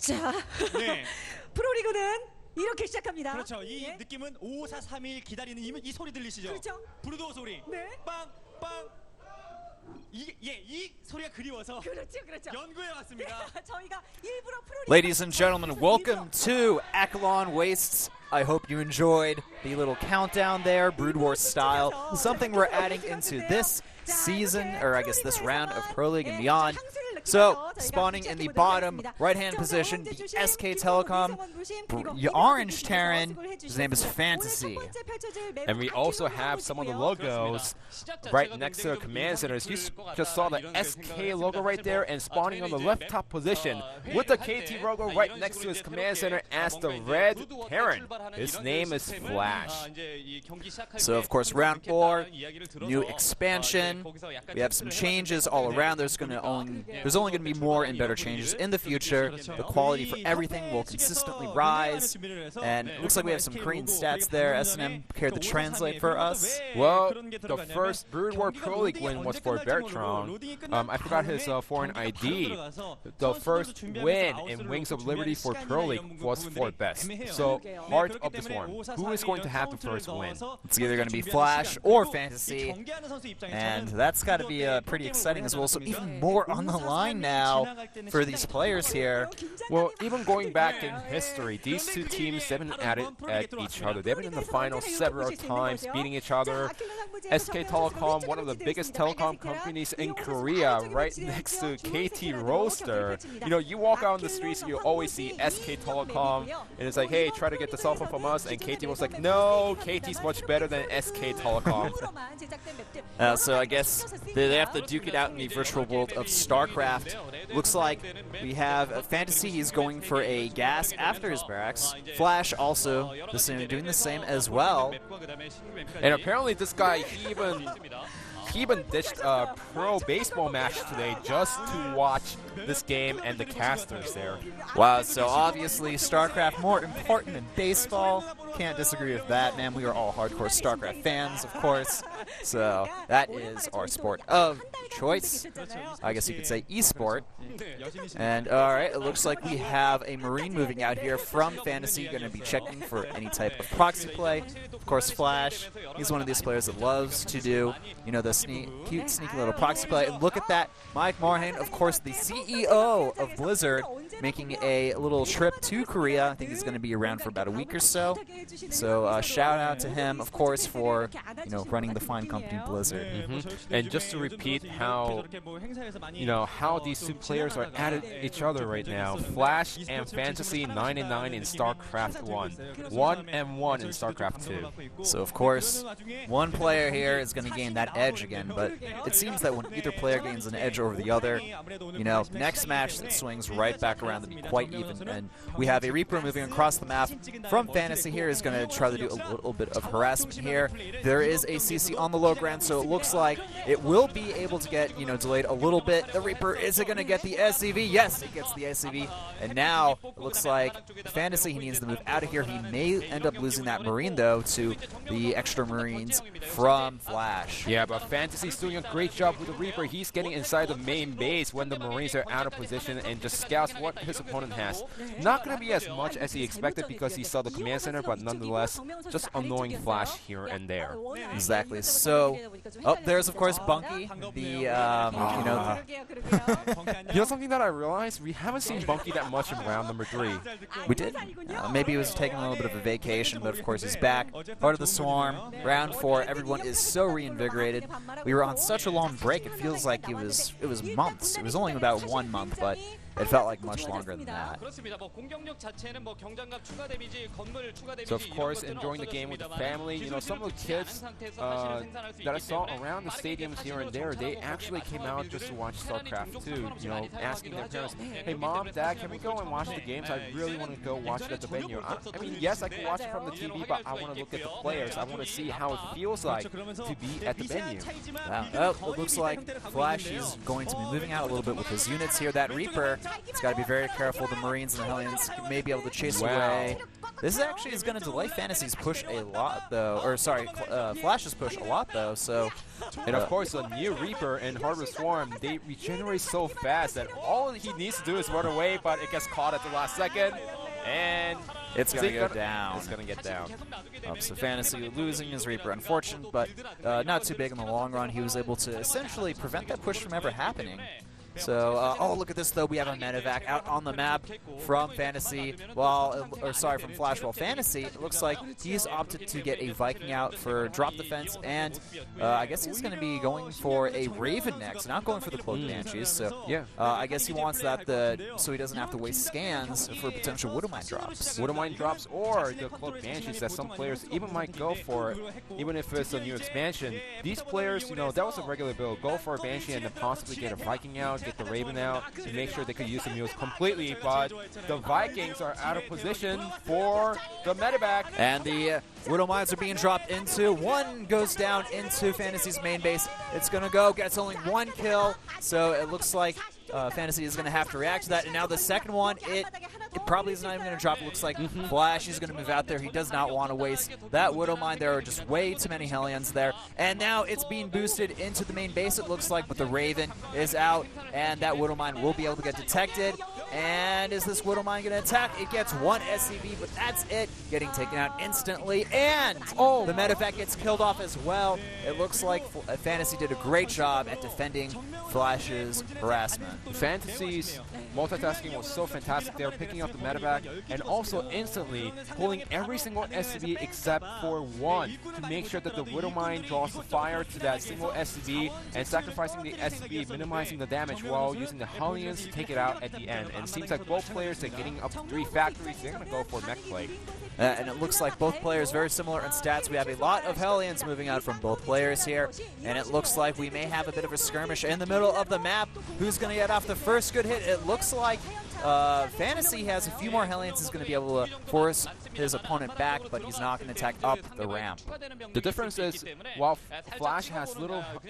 자, 네. 프로리그는 이렇게 시작합니다. 그렇죠. 이 느낌은 5, 4, 3일 기다리는 이 소리 들리시죠? 그렇죠. 브루도 소리. 네. 빵, 빵. 이 소리가 그리워서 그렇죠. 연구해 왔습니다. 저희가 일부러 프로리그 Ladies and gentlemen, welcome to Akilon Wastes. I hope you enjoyed the little countdown there, Brood War style. Something we're adding into this season, or I guess this round of Pro League and beyond. So, spawning in the bottom right-hand position, the SK Telecom Orange Terran. His name is FanTaSy. And we also have some of the logos right next to the command centers. You just saw the SK logo right there, and spawning on the left top position with the KT logo right next to his command center as the red Terran. His name is Flash. So, of course, round 4, new expansion. We have some changes all around. There's only going to be more and better changes in the future. The quality for everything will consistently rise. And it looks like we have some Korean stats there. S&M cared to translate for us. Well, the first Brood War Pro League win was for Bertrand. I forgot his foreign ID. The first win in Wings of Liberty for Pro League was for Best. So, Heart of the Swarm. Who is going to have the first win? It's either going to be Flash or FanTaSy. And that's got to be pretty exciting as well. So even more on the line now for these players here. Well, even going back in history, these two teams have been at it at each other. They've been in the finals several times, beating each other. SK Telecom, one of the biggest telecom companies in Korea, right next to KT Roaster. You know, you walk out on the streets and you always see SK Telecom, and it's like, hey, try to get the cell phone from us, and KT was like, no, KT's much better than SK Telecom. So I guess they have to duke it out in the virtual world of Starcraft. Looks like we have FanTaSy. He's going for a gas after his barracks. Flash also doing the same as well. And apparently this guy, he even ditched a pro baseball match today just to watch this game and the casters there. Wow, so obviously StarCraft more important than baseball. Can't disagree with that, man. We are all hardcore StarCraft fans, of course. So that is our sport of choice. I guess you could say esport. And alright, it looks like we have a Marine moving out here from FanTaSy, going to be checking for any type of proxy play. Of course, Flash, he's one of these players that loves to do, you know, the cute, sneaky little proxy play. And look at that, Mike Marhain, of course, the CEO of Blizzard, making a little trip to Korea. I think he's going to be around for about a week or so. So shout out to him, of course, for, you know, running the fine company Blizzard. And just to repeat how, you know, how these two players are at each other right now. Flash and FanTaSy 9-9 in StarCraft 1. 1-1 in StarCraft 2. So, of course, one player here is going to gain that edge again, but it seems that when either player gains an edge over the other, you know, next match it swings right back around to be quite even. And we have a Reaper moving across the map from FanTaSy here is going to try to do a little bit of harassment here. There is a CC on the low ground, so it looks like it will be able to get, you know, delayed a little bit. The Reaper, is it going to get the SCV? Yes, it gets the SCV. And now it looks like FanTaSy, he needs to move out of here. He may end up losing that Marine, though, to the extra Marines from Flash. Yeah, but FanTaSy's doing a great job with the Reaper. He's getting inside the main base when the Marines are out of position and just scouts what his opponent has. Not going to be as much as he expected because he saw the command center, but nonetheless, just annoying Flash here and there. Exactly. So, there's, of course, Bunky, the, you know... You know something that I realized? We haven't seen Bunky that much in round number 3. We did. Maybe he was taking a little bit of a vacation, but of course he's back. Part of the Swarm. Round 4, everyone is so reinvigorated. We were on such a long break, it feels like it was months. It was only about 1 month, but it felt like much longer than that. So of course, enjoying the game with the family. You know, some of the kids that I saw around the stadiums here and there, they actually came out just to watch StarCraft 2. You know, asking their parents, hey mom, dad, can we go and watch the games? I really want to go watch it at the venue. I mean, yes, I can watch it from the TV, but I want to look at the players. I want to see how it feels like to be at the venue. Wow. Oh, it looks like Flash is going to be moving out a little bit with his units here. That Reaper, it's got to be very careful. The Marines and the Hellions may be able to chase away. This actually is going to delay FanTaSy's push a lot, though. Or, sorry, Flash's push a lot, though. So, and of course, a new Reaper and Harvest Swarm, they regenerate so fast that all he needs to do is run away, but it gets caught at the last second. And it's going to go down. It's going to get down. So FanTaSy losing his Reaper, unfortunate, but not too big in the long run. He was able to essentially prevent that push from ever happening. So, oh, look at this, though. We have a medevac out on the map from FanTaSy, from Flash. While FanTaSy, it looks like he's opted to get a Viking out for drop defense, and I guess he's going to be going for a Raven next, not going for the Cloak Banshees. So, yeah, I guess he wants that so he doesn't have to waste scans for potential Widowmine drops. Widowmine drops or the Cloak Banshees that some players even might go for, even if it's a new expansion. These players, you know, that was a regular build. Go for a Banshee and then possibly get a Viking out, get the Raven out to make sure they could use the mules completely, but the Vikings are out of position for the medevac. And the Widow Mines are being dropped into. One goes down into FanTaSy's main base. It's going to go, gets only one kill, so it looks like FanTaSy is going to have to react to that. And now the second one, it probably is not even going to drop. It looks like Flash is going to move out there. He does not want to waste that Widow Mine. There are just way too many Hellions there. And now it's being boosted into the main base, it looks like, but the Raven is out, and that Widow Mine will be able to get detected. And is this Widow Mine going to attack? It gets one SCV, but that's it. Getting taken out instantly. And the medevac gets killed off as well. It looks like FanTaSy did a great job at defending Flash's harassment. FanTaSy's multitasking was so fantastic. They were picking up the medevac and also instantly pulling every single SCV except for one to make sure that the Widow Mine draws the fire to that single SCV and sacrificing the SCV, minimizing the damage while using the Hellions to take it out at the end. And it seems like both players are getting up to 3 factories. They're going to go for mech play. And it looks like both players very similar in stats. We have a lot of Hellions moving out from both players here. And it looks like we may have a bit of a skirmish in the middle of the map. Who's going to get off the first good hit? It looks like FanTaSy has a few more Hellions. He's going to be able to force his opponent back, but he's not going to attack up the ramp. The difference is, while Flash has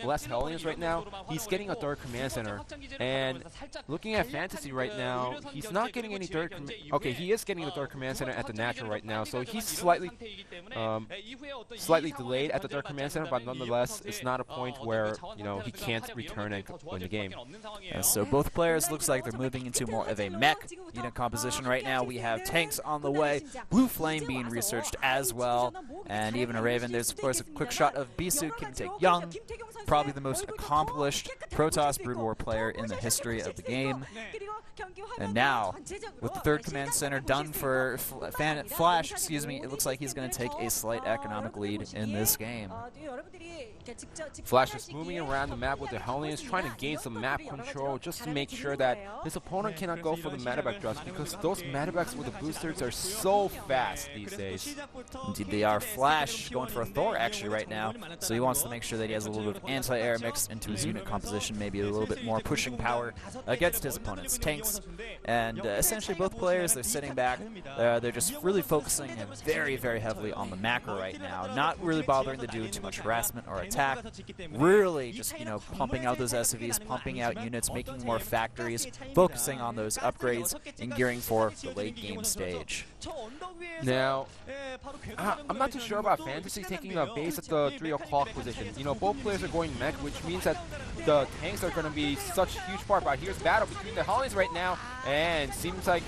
less Hellions right now, he's getting a third command center. And looking at FanTaSy right now, he's not getting any third okay, he is getting the third command center at the natural right now, so he's slightly delayed at the third command center, but nonetheless, it's not a point where, you know, he can't return and win the game. And so both players looks like they're moving into more of a mech unit composition right now. We have tanks on the way, Blue Flame being researched as well, and even a Raven. There's of course a quick shot of Bisu, Kim Tae-young, probably the most accomplished Protoss Brood War player in the history of the game. And now, with the third command center done for Flash, it looks like he's going to take a slight economic lead in this game. Flash is moving around the map with the Hellions, trying to gain some map control just to make sure that his opponent cannot go for the medevac drops, because those medevacs with the boosters are so fast these days. Indeed they are. Flash going for a Thor actually right now, so he wants to make sure that he has a little bit of anti-air mixed into his unit composition, maybe a little bit more pushing power against his opponent's tanks. And essentially both players, they're sitting back, they're just really focusing very, very heavily on the macro right now, not really bothering to do too much harassment or attack, really just, you know, pumping out those SCVs, pumping out units, making more factories, focusing on those upgrades, and gearing for the late game stage. Now, I'm not too sure about FanTaSy taking a base at the 3 o'clock position. You know, both players are going mech, which means that the tanks are going to be such a huge part. But here's battle between the Hellions right now, and seems like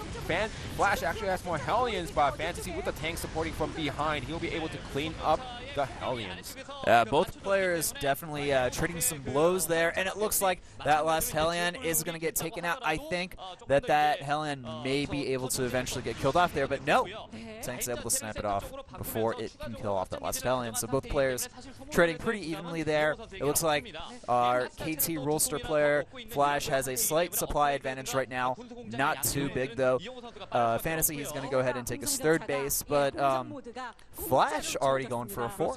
Flash actually has more Hellions, but FanTaSy with the tank supporting from behind, he'll be able to clean up the Hellions. Both players definitely trading some blows there, and it looks like that last Hellion is going to get taken out. I think that Hellion may be able to eventually get killed off there, but no. Tank's able to snap it off before it can kill off that last Hellion. So both players trading pretty evenly there. It looks like our KT Rolster player, Flash, has a slight supply advantage right now. Not too big, though. FanTaSy, he's going to go ahead and take his third base, but Flash already going for a 4th.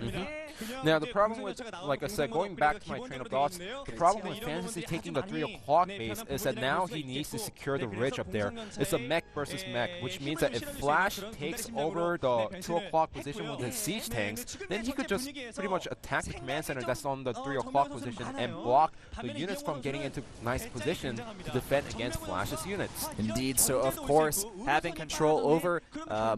Now, the problem with like I said, going back to my train of thoughts, the problem with FanTaSy taking the 3 o'clock base is that now he needs to secure the ridge up there. It's a mech versus mech, which means that if Flash takes over the 2 o'clock position with his siege tanks, then he could just pretty much attack the command center that's on the 3 o'clock position and block the units from getting into nice position to defend against Flash's units. Indeed, so of course, having control over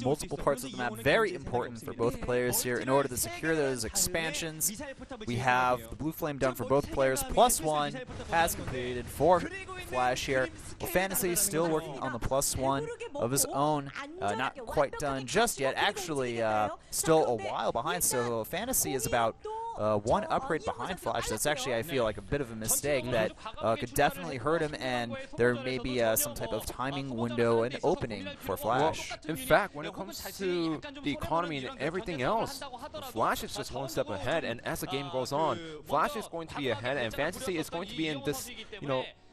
multiple parts of the map, very important for both players here in order to secure those expansions. We have the blue flame done for both players, +1 has completed for Flash here. Well, FanTaSy is still working on the +1 of his own, not quite done just yet, actually still a while behind, so FanTaSy is about 1 upgrade behind Flash. That's actually, I feel like, a bit of a mistake that could definitely hurt him, and there may be some type of timing window and opening for Flash. Well, in fact, when it comes to the economy and everything else, Flash is just 1 step ahead, and as the game goes on, Flash is going to be ahead, and FanTaSy is going to be in this,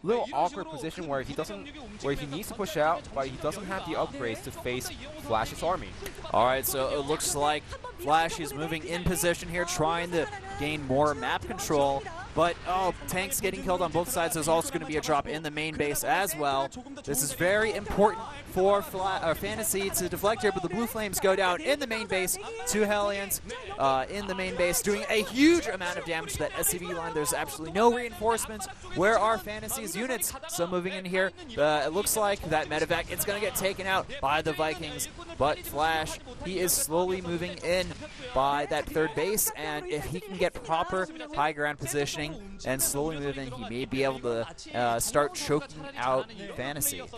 little awkward position where he needs to push out, but he doesn't have the upgrades to face Flash's army. All right, so it looks like Flash is moving in position here, trying to gain more map control. But, tanks getting killed on both sides. There's also going to be a drop in the main base as well. This is very important for FanTaSy to deflect here, but the blue flames go down in the main base. 2 Hellions in the main base, doing a huge amount of damage to that SCV line. There's absolutely no reinforcements. Where are FanTaSy's units? So moving in here, it looks like that medevac, it's going to get taken out by the Vikings. But Flash, he is slowly moving in by that 3rd base, and if he can get proper high ground positioning and slowly moving, he may be able to start choking out FanTaSy.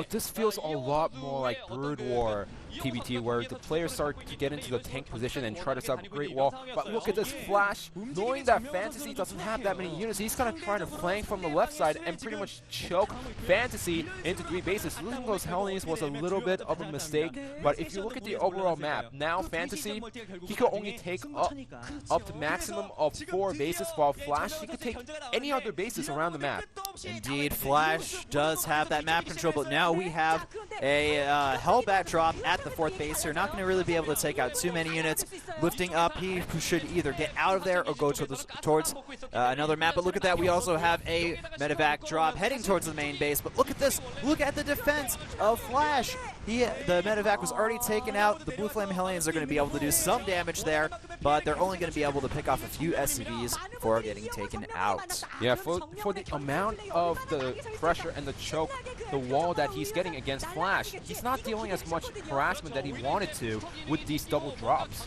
This feels a lot more like Brood War TvT, where the players start to get into the tank position and try to set up a great wall. But look at this Flash, knowing that FanTaSy doesn't have that many units, he's going to try to flank from the left side and pretty much choke FanTaSy into 3 bases. Losing those Hellions was a little bit of a mistake, but if you look at the overall map, now FanTaSy, he could only take up to maximum of 4 bases, while Flash, he could take any other bases around the map. Indeed, Flash does have that map control, but now we have a Hellbat drop at the 4th base here. Not going to really be able to take out too many units. Lifting up, he should either get out of there or go towards another map. But look at that, we also have a medevac drop heading towards the main base. But look at this, look at the defense of Flash. The medevac was already taken out. The blue flame Hellions are going to be able to do some damage there, but they're only going to be able to pick off a few SCVs before getting taken out. Yeah, for the amount of the pressure and the choke, the wall that he's getting against Flash, he's not dealing as much harassment that he wanted to with these double drops.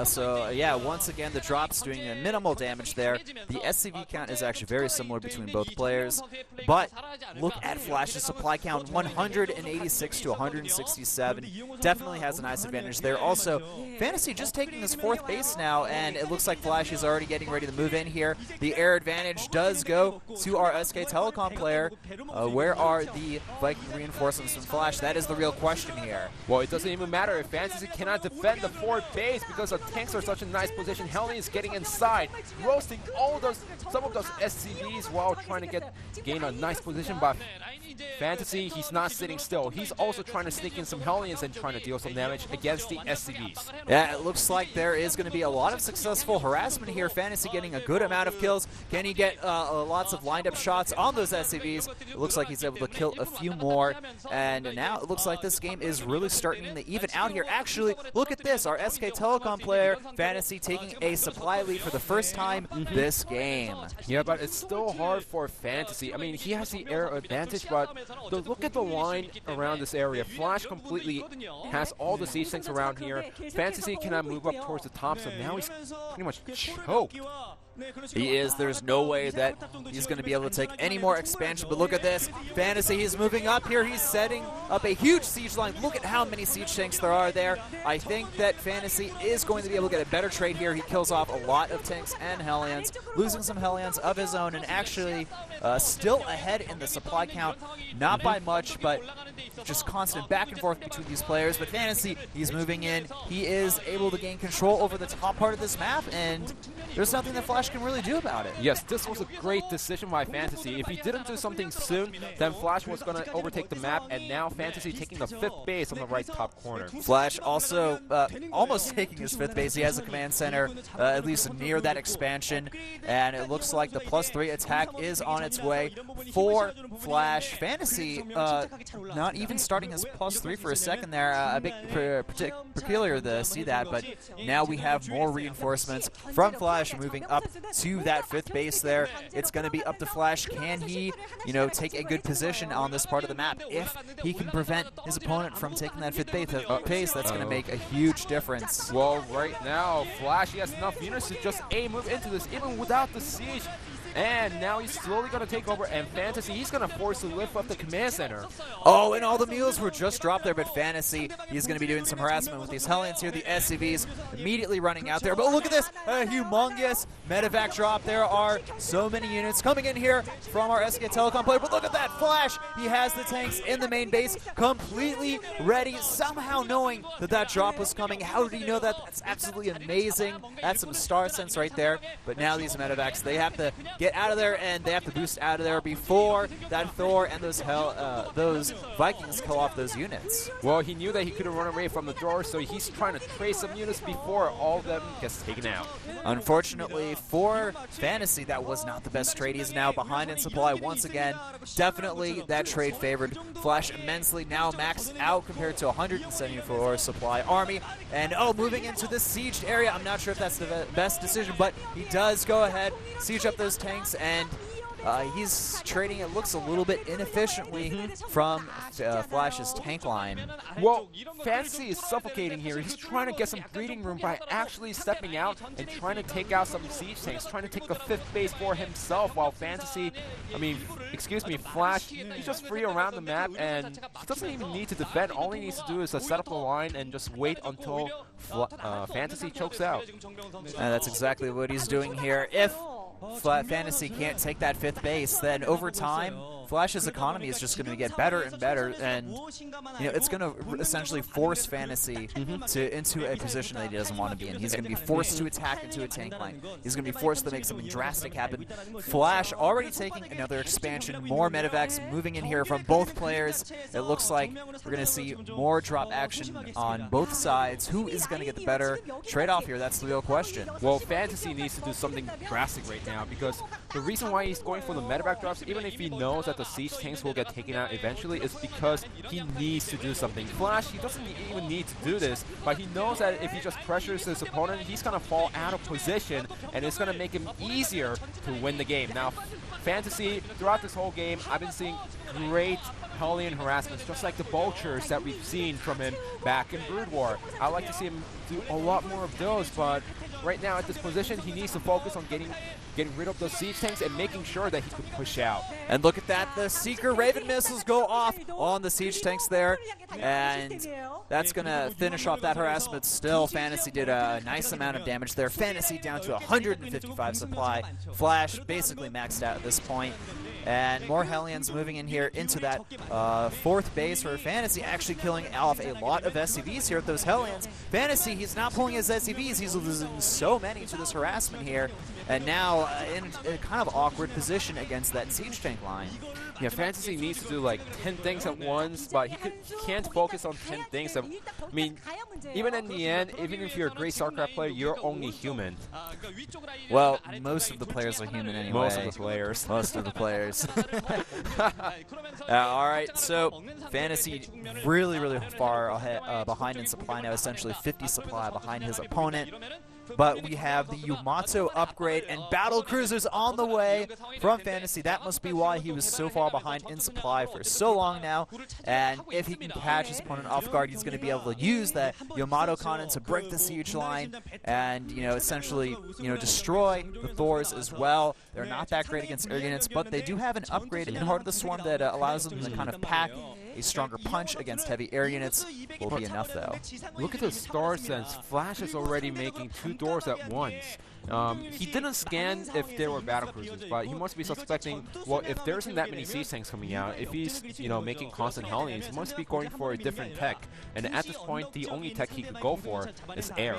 So yeah, once again, the drop's doing a minimal damage there. The SCV count is actually very similar between both players, but look at Flash's supply count, 186 to 167. Definitely has a nice advantage there. Also, FanTaSy just taking his 4th base now, and it looks like Flash is already getting ready to move in here. The air advantage does go to our SK Telecom player. Where are the Viking reinforcements from Flash? That is the real question here. Well, it doesn't even matter if FanTaSy cannot defend the 4th base, because the tanks are such a nice position. Hellion is getting inside, roasting some of those SCVs while trying to gain a nice position. But FanTaSy, he's not sitting still. He's also trying to sneak in some Hellions and trying to deal some damage against the SCVs. Yeah, it looks like there is going to be a lot of successful harassment here. FanTaSy getting a good amount of kills. Can he get lots of lined up shots on those SCVs? It looks like he's able to kill a few more. And now it looks like this game is really starting to even out here. Actually, look at this. Our SK Telecom player, FanTaSy, taking a supply lead for the first time this game. Yeah, but it's still hard for FanTaSy. I mean, he has the air advantage, but look at the line around this area. Flash completely has all the siege tanks around here. FanTaSy cannot move up towards the top, so now he's pretty much choked. He is. There's no way that he's going to be able to take any more expansion. But look at this. FanTaSy, he's moving up here. He's setting up a huge siege line. Look at how many siege tanks there are there. I think that FanTaSy is going to be able to get a better trade here. He kills off a lot of tanks and Hellions, losing some Hellions of his own, and actually still ahead in the supply count. Not by much, but just constant back and forth between these players. But FanTaSy, he's moving in. He is able to gain control over the top part of this map, and there's nothing that Flash Flash can really do about it. Yes, this was a great decision by FanTaSy. If he didn't do something soon, then Flash was going to overtake the map, and now FanTaSy taking the 5th base on the right top corner. Flash also almost taking his 5th base. He has a command center, at least near that expansion, and it looks like the +3 attack is on its way for Flash. FanTaSy not even starting his +3 for a second there. A bit peculiar to see that, but now we have more reinforcements from Flash moving up to that 5th base there. It's going to be up to Flash. Can he, take a good position on this part of the map? If he can prevent his opponent from taking that 5th base, that's going to make a huge difference. Well, right now, Flash, he has enough units to just move into this, even without the siege. And now he's slowly going to take over, and FanTaSy, he's going to force to lift up the command center. Oh, and all the mules were just dropped there, but FanTaSy, he's going to be doing some harassment with these Hellions here. The SCVs immediately running out there. But look at this, a humongous medevac drop. There are so many units coming in here from our SK Telecom player. But look at that, Flash. He has the tanks in the main base completely ready, somehow knowing that that drop was coming. How did he know that? That's absolutely amazing. That's some star sense right there. But now these medevacs, they have to get out of there, and they have to boost out of there before that Thor and those Vikings kill off those units. Well, he knew that he couldn't run away from the door, so he's trying to trace some units before all of them gets taken out. Unfortunately for FanTaSy, that was not the best trade. He's now behind in supply once again. Definitely that trade favored Flash immensely. Now maxed out compared to 174 supply army. And moving into the sieged area. I'm not sure if that's the best decision, but he does go ahead, siege up those tanks, and he's trading, it looks a little bit inefficiently from Flash's tank line. Well, FanTaSy is suffocating here. He's trying to get some breathing room by actually stepping out and trying to take out some siege tanks, trying to take the 5th base for himself, while Flash, he's just free around the map, and he doesn't even need to defend. All he needs to do is set up the line and just wait until FanTaSy chokes out. That's exactly what he's doing here. If FanTaSy can't take that 5th base, then over time, Flash's economy is just going to get better and better, and it's going to essentially force FanTaSy into a position that he doesn't want to be in. He's going to be forced to attack into a tank line. He's going to be forced to make something drastic happen. Flash already taking another expansion, more medevacs moving in here from both players. It looks like we're going to see more drop action on both sides. Who is going to get the better trade-off here? That's the real question. Well, FanTaSy needs to do something drastic right now, because the reason why he's going for the medevac drops, even if he knows that the siege tanks will get taken out eventually, is because he needs to do something. Flash, he doesn't even need to do this, but he knows that if he just pressures his opponent, he's going to fall out of position, and it's going to make him easier to win the game. Now, FanTaSy, throughout this whole game, I've been seeing great Hellion harassments, just like the vultures that we've seen from him back in Brood War. I'd like to see him do a lot more of those, but right now at this position, he needs to focus on getting rid of those siege tanks and making sure that he can push out. And look at that, the Seeker Raven missiles go off on the siege tanks there, and that's going to finish off that harassment. Still, FanTaSy did a nice amount of damage there. FanTaSy down to 155 supply. Flash basically maxed out at this point. And more Hellions moving in here into that 4th base, where FanTaSy actually killing off a lot of SCVs here with those Hellions. FanTaSy, he's not pulling his SCVs, he's losing so many to this harassment here, and now in a kind of awkward position against that siege tank line. Yeah, FanTaSy needs to do like 10 things at once, but he can't focus on 10 things. I mean, even in the end, even if you're a great StarCraft player, you're only human. Well, most of the players are human anyway. Most of the players. Most of the players. Alright, so FanTaSy really, really far ahead, behind in supply now, essentially 50 supply behind his opponent. But we have the Yamato upgrade and battle cruisers on the way from FanTaSy. That must be why he was so far behind in supply for so long now. And if he can catch his opponent off guard, he's going to be able to use that Yamato cannon to break the siege line and, essentially, destroy the Thors as well. They're not that great against air units, but they do have an upgrade in Heart of the Swarm that allows them to kind of pack a stronger punch against heavy air units. Will be enough, though. Look at the star sense. Flash is already making 2 doors at once. He didn't scan if there were battlecruisers, but he must be suspecting, well, if there isn't that many siege tanks coming out, if he's, making constant hellings, he must be going for a different tech. And at this point, the only tech he could go for is air.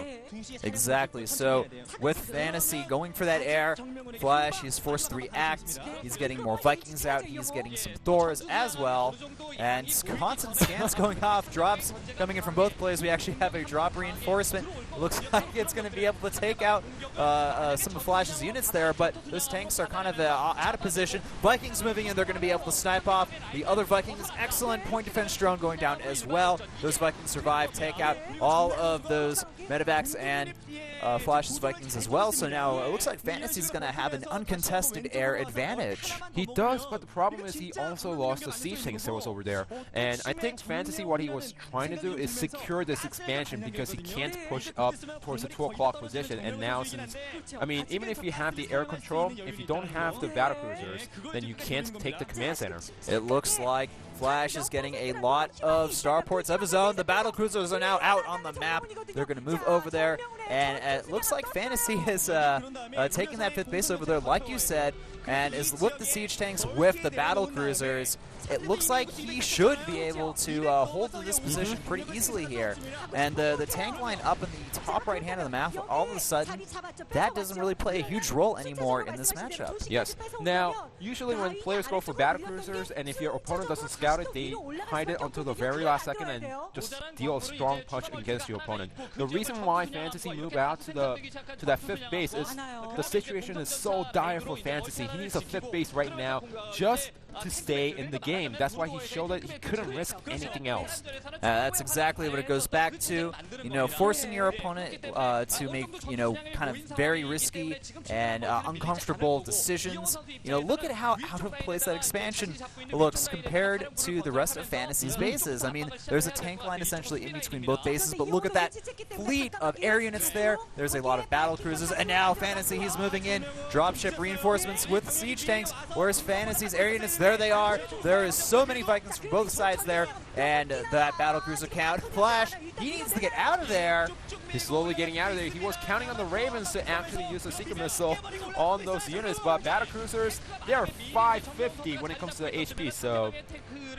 Exactly. So with FanTaSy going for that air, Flash, he's forced to react. He's getting more Vikings out. He's getting some Thors as well. And constant scans going off. Drops coming in from both players. We actually have a drop reinforcement. It looks like it's going to be able to take out some of Flash's units there, but those tanks are kind of out of position. Vikings moving in. They're going to be able to snipe off the other Vikings. Excellent point defense drone going down as well. Those Vikings survive, take out all of those medevacs and Flash's Vikings as well. So now it looks like FanTaSy is going to have an uncontested air advantage. He does, but the problem is he also lost the siege tanks that was over there. And I think FanTaSy, what he was trying to do is secure this expansion because he can't push up towards the 2 o'clock position. And now since, I mean, even if you have the air control, if you don't have the battlecruisers, then you can't take the command center. It looks like Flash is getting a lot of starports of his own. The battlecruisers are now out on the map. They're going to move over there, and it looks like FanTaSy is taking that 5th base over there, like you said, and is with the siege tanks, with the battlecruisers. It looks like he should be able to hold to this position pretty easily here. And the tank line up in the top right hand of the map, all of a sudden, that doesn't really play a huge role anymore in this matchup. Yes. Now, usually when players go for battlecruisers, and if your opponent doesn't scout it, they hide it until the very last second and just deal a strong punch against your opponent. The reason why FanTaSy moved out to that 5th base is the situation is so dire for FanTaSy. He needs a 5th base right now just to stay in the game. That's why he showed that he couldn't risk anything else. That's exactly what it goes back to. Forcing your opponent to make, kind of very risky and uncomfortable decisions. Look at how out of place that expansion looks compared to the rest of FanTaSy's bases. I mean, there's a tank line essentially in between both bases, but look at that fleet of air units there. There's a lot of battle cruisers, and now FanTaSy, he's moving in. Dropship reinforcements with siege tanks. Where's FanTaSy's air units? There they are. There is so many Vikings from both sides there, and that battlecruiser count. Flash, he needs to get out of there. He's slowly getting out of there. He was counting on the Ravens to actually use the Seeker Missile on those units, but battlecruisers, they are 550 when it comes to the HP, so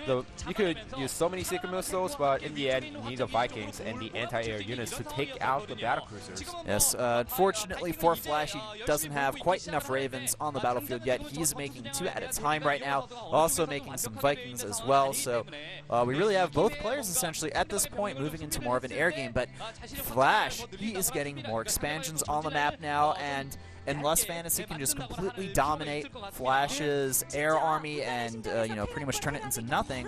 you could use so many Seeker Missiles, but in the end, you need the Vikings and the anti-air units to take out the battlecruisers. Yes, unfortunately for Flash, he doesn't have quite enough Ravens on the battlefield yet. He's making 2 at a time right now, also making some Vikings as well, so we really have both players essentially at this point moving into more of an air game, but Flash, he is getting more expansions on the map now, and unless FanTaSy can just completely dominate Flash's air army and pretty much turn it into nothing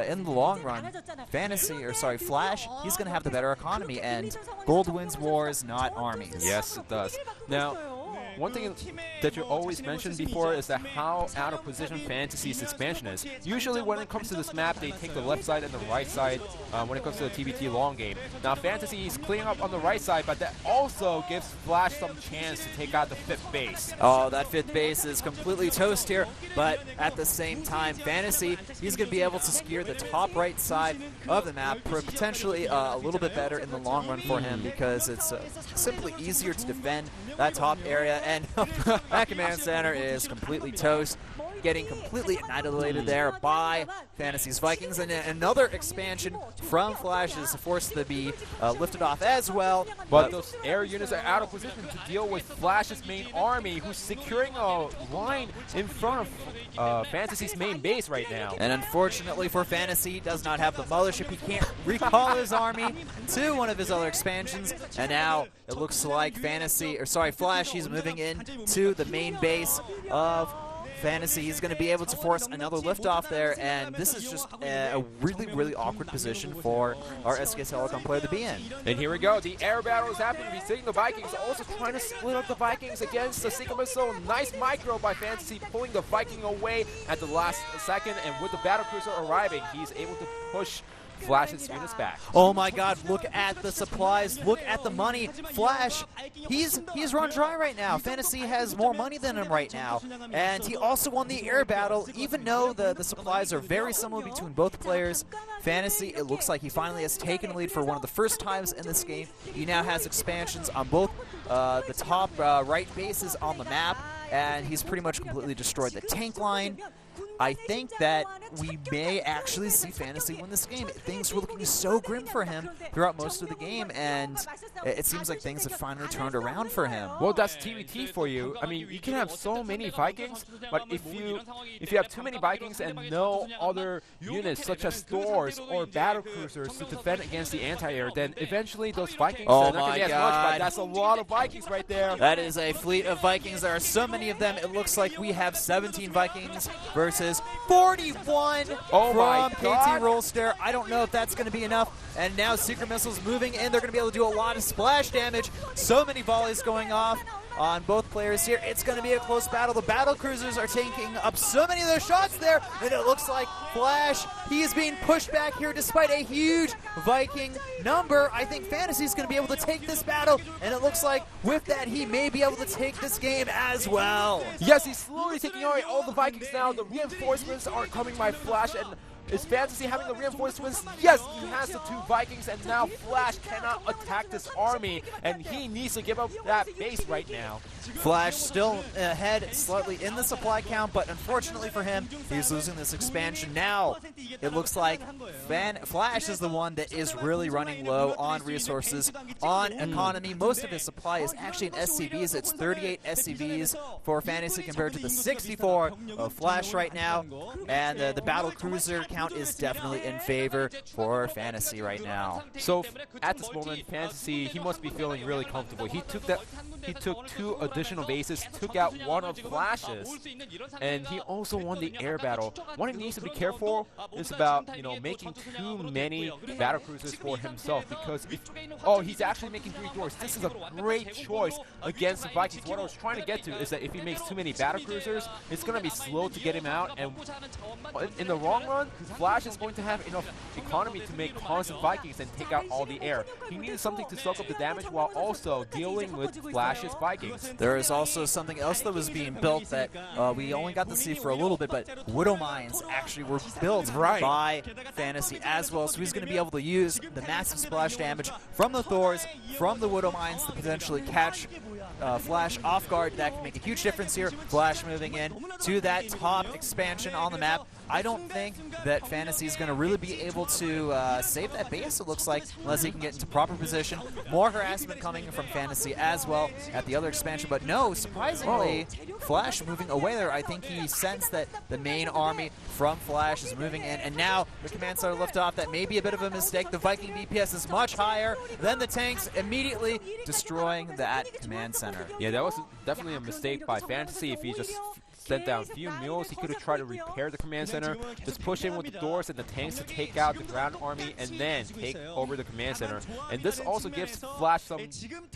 in the long run, Flash, he's going to have the better economy, and gold wins wars, not armies. Yes, it does. Now, one thing that you always mentioned before is that how out of position FanTaSy's expansion is. Usually when it comes to this map, they take the left side and the right side when it comes to the TvT long game. Now FanTaSy is cleaning up on the right side, but that also gives Flash some chance to take out the 5th base. Oh, that 5th base is completely toast here, but at the same time, FanTaSy, he's going to be able to secure the top right side of the map, potentially a little bit better in the long run for him because it's simply easier to defend that top area, and that command center is completely toast, getting completely annihilated there by FanTaSy's Vikings, and another expansion from Flash is forced to be lifted off as well. But those air units are out of position to deal with Flash's main army, who's securing a line in front of FanTaSy's main base right now. And unfortunately for FanTaSy, he does not have the mothership. He can't recall his army to one of his other expansions, and now it looks like Flash, he's moving in to the main base of FanTaSy. He's going to be able to force another liftoff there, and this is just a really, really awkward position for our SK Telecom player to be in. And here we go. The air battle is happening. We're seeing the Vikings also trying to split up the Vikings against the Seeker Missile. Nice micro by FanTaSy, pulling the Viking away at the last second, and with the battlecruiser arriving, he's able to push Flash's win is back. Oh my god, look at the supplies, look at the money. Flash, he's run dry right now. FanTaSy has more money than him right now. And he also won the air battle, even though the supplies are very similar between both players. FanTaSy, it looks like he finally has taken a lead for one of the first times in this game. He now has expansions on both the top right bases on the map, and he's pretty much completely destroyed the tank line. I think that we may actually see FanTaSy win this game. Things were looking so grim for him throughout most of the game, and it seems like things have finally turned around for him. Well, that's TvT for you. I mean, you can have so many Vikings, but if you have too many Vikings and no other units such as stores or battle cruisers to defend against the anti-air, then eventually those Vikings are not going to get as much, but that's a lot of Vikings right there. That is a fleet of Vikings. There are so many of them. It looks like we have 17 Vikings versus 41 from KT Rollster. I don't know if that's going to be enough. And now Secret Missiles moving in. They're going to be able to do a lot of splash damage. So many volleys going off on both players here. It's going to be a close battle. The battle cruisers are taking up so many of their shots there, and it looks like Flash, he is being pushed back here despite a huge Viking number. I think FanTaSy is going to be able to take this battle, and it looks like with that he may be able to take this game as well. Yes, he's slowly taking away all the Vikings now. The reinforcements are coming by Flash, and is FanTaSy having the reinforcements? Yes, he has the 2 Vikings, and now Flash cannot attack this army, and he needs to give up that base right now. Flash still ahead slightly in the supply count, but unfortunately for him, he's losing this expansion. Now, it looks like Flash is the one that is really running low on resources, on economy. Most of his supply is actually in SCVs. It's 38 SCVs for FanTaSy compared to the 64 of Flash right now, and the battle cruiser count is definitely in favor for FanTaSy right now. So at this moment, FanTaSy, he must be feeling really comfortable. He took 2 additional bases, took out 1 of Flash's, and he also won the air battle. What he needs to be careful is about, you know, making too many battle cruisers for himself, because he's actually making 3 doors. This is a great choice against the Vikings. What I was trying to get to is that if he makes too many battle cruisers, it's going to be slow to get him out, and in the long run, Flash is going to have enough economy to make constant Vikings and take out all the air. He needed something to soak up the damage while also dealing with Flash's Vikings. There is also something else that was being built that we only got to see for a little bit, but Widow Mines actually were built by FanTaSy as well, so he's going to be able to use the massive splash damage from the Thors, from the Widow Mines to potentially catch Flash off guard. That can make a huge difference here. Flash moving in to that top expansion on the map. I don't think that FanTaSy is going to really be able to save that base, it looks like, unless he can get into proper position. More harassment coming from FanTaSy as well at the other expansion, but no, surprisingly, Flash moving away there. I think he sensed that the main army from Flash is moving in, and now the command center lift off. That may be a bit of a mistake. The Viking DPS is much higher than the tanks, immediately destroying that command center. Yeah, that was definitely a mistake by FanTaSy. If he just sent down a few mules, he could have tried to repair the command center, just push in with the doors and the tanks to take out the ground army and then take over the command center. And this also gives Flash some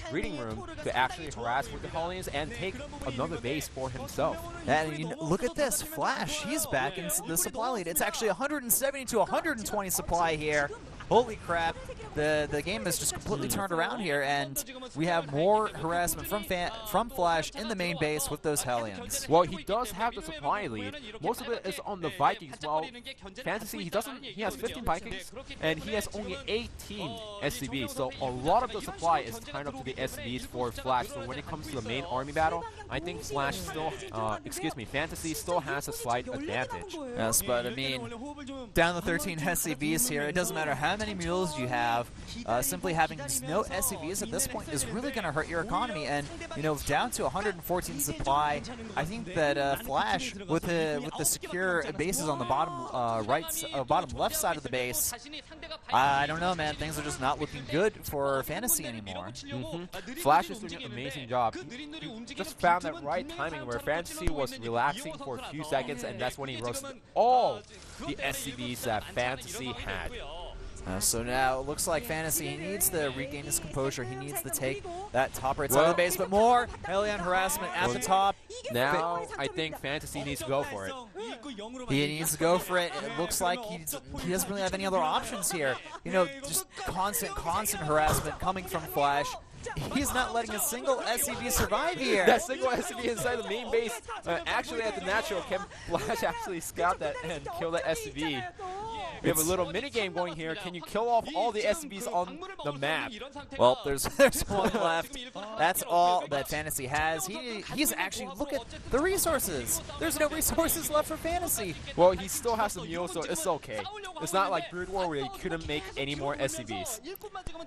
breathing room to actually harass with the Hellions and take another base for himself. And you know, look at this, Flash, he's back in the supply lead. It's actually 170 to 120 supply here. Holy crap, the game has just completely turned around here, and we have more harassment from Flash in the main base with those Hellions. Well, he does have the supply lead. Most of it is on the Vikings. Well, FanTaSy, he has 15 Vikings, and he has only 18 SCVs, so a lot of the supply is tied up to the SCVs for Flash. So when it comes to the main army battle, I think FanTaSy still has a slight advantage. Yes, but I mean, down to 13 SCVs here, it doesn't matter how many mules you have, simply having no SCVs at this point is really going to hurt your economy. And you know, down to 114 supply, I think that Flash, with the secure bases on the bottom bottom left side of the base, I don't know, man. Things are just not looking good for FanTaSy anymore. Flash is doing an amazing job. He just found that right timing where FanTaSy was relaxing for a few seconds, and that's when he roasted all the SCVs that FanTaSy had. So now it looks like FanTaSy, he needs to regain his composure. He needs to take that top right side of the base, but more Hellion harassment at the top. Now I think FanTaSy needs to go for it. He needs to go for it. It looks like he doesn't really have any other options here. You know, just constant harassment coming from Flash. He's not letting a single SCV survive here. That single SCV inside the main base, actually at the natural, can Flash actually scout that and kill that SCV? We have a little mini game going here. Can you kill off all the SCVs on the map? Well, there's one left. That's all that FanTaSy has. He's actually, look at the resources. There's no resources left for FanTaSy. Well, he still has some mules, so it's okay. It's not like Brood War where he couldn't make any more SCVs.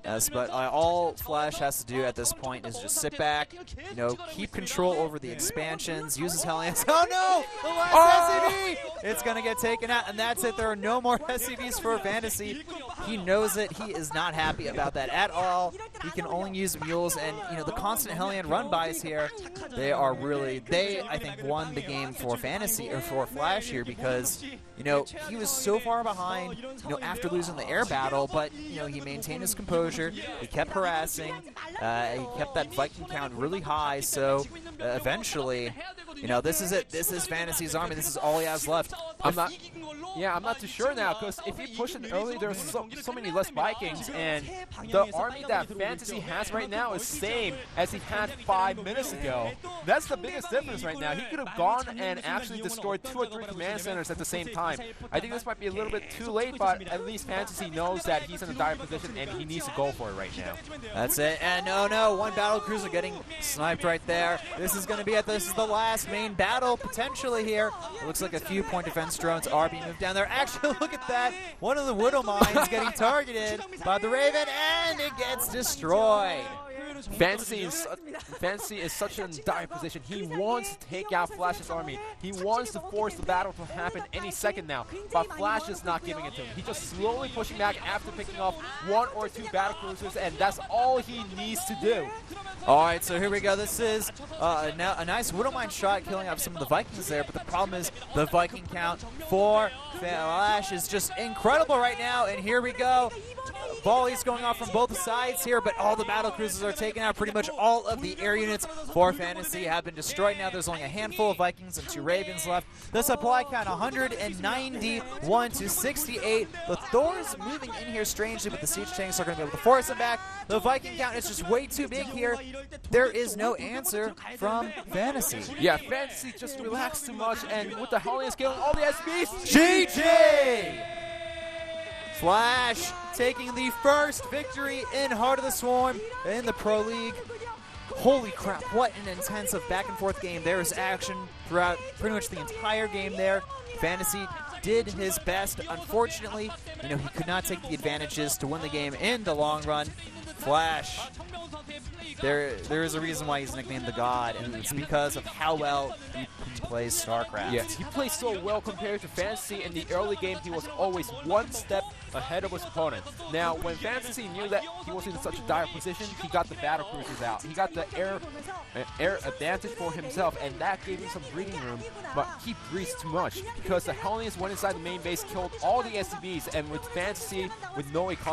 Yes, but all Flash has to do at this point is just sit back, you know, keep control over the expansions, use his Hellions. Oh no! The last SCV! It's gonna get taken out, and that's it. There are no more SCVs for FanTaSy. He knows it. He is not happy about that at all. He can only use mules, and you know, the constant Hellion run-bys here, they I think won the game for FanTaSy, or for Flash here, because you know, he was so far behind, you know, after losing the air battle, but you know, he maintained his composure. He kept harassing. He kept that Viking count really high, so eventually, you know, this is it. This is FanTaSy's army. This is all he has left. I'm not too sure now, because if he pushed it early, there's so many less Vikings, and the army that FanTaSy has right now is same as he had 5 minutes ago. That's the biggest difference right now. He could have gone and actually destroyed 2 or 3 command centers at the same time. I think this might be a little bit too late, but at least FanTaSy knows that he's in a dire position and he needs to go for it right now. That's it, and oh no, one battle cruiser getting sniped right there. This is going to be it. This is the last main battle potentially here. It looks like a few point defense drones are being moved down there. Actually, look at that. One of the Widow Mines getting targeted by the Raven, and it gets destroyed. FanTaSy is such a dire position. He wants to take out Flash's army. He wants to force the battle to happen any second now, but Flash is not giving it to him. He's just slowly pushing back after picking off 1 or 2 battle cruisers, and that's all he needs to do. All right, so here we go. This is now a nice Widow Mine shot, killing off some of the Vikings there, but the problem is the Viking count for Flash is just incredible right now, and here we go. Volleys going off from both sides here, but all the battle cruisers are taken out. Pretty much all of the air units for FanTaSy have been destroyed now. There's only a handful of Vikings and 2 Ravens left. The supply count 191 to 68. The Thor's moving in here strangely, but the siege tanks are going to be able to force them back. The Viking count is just way too big here. There is no answer from FanTaSy. Yeah, FanTaSy just relaxed too much, and with the Hellions killing all the SBs, GG! Flash taking the first victory in Heart of the Swarm in the Pro League. Holy crap, what an intensive back and forth game. There was action throughout pretty much the entire game there. FanTaSy did his best. Unfortunately, you know, he could not take the advantages to win the game in the long run. Flash, there is a reason why he's nicknamed the God, and it's because of how well he plays StarCraft. Yeah, he plays so well compared to FanTaSy. In the early game, he was always 1 step ahead of his opponent. Now, when FanTaSy knew that he was in such a dire position, he got the battle cruisers out. He got the air advantage for himself, and that gave him some breathing room, but he breathed too much because the Hellions went inside the main base, killed all the SCVs, and with FanTaSy with no economy,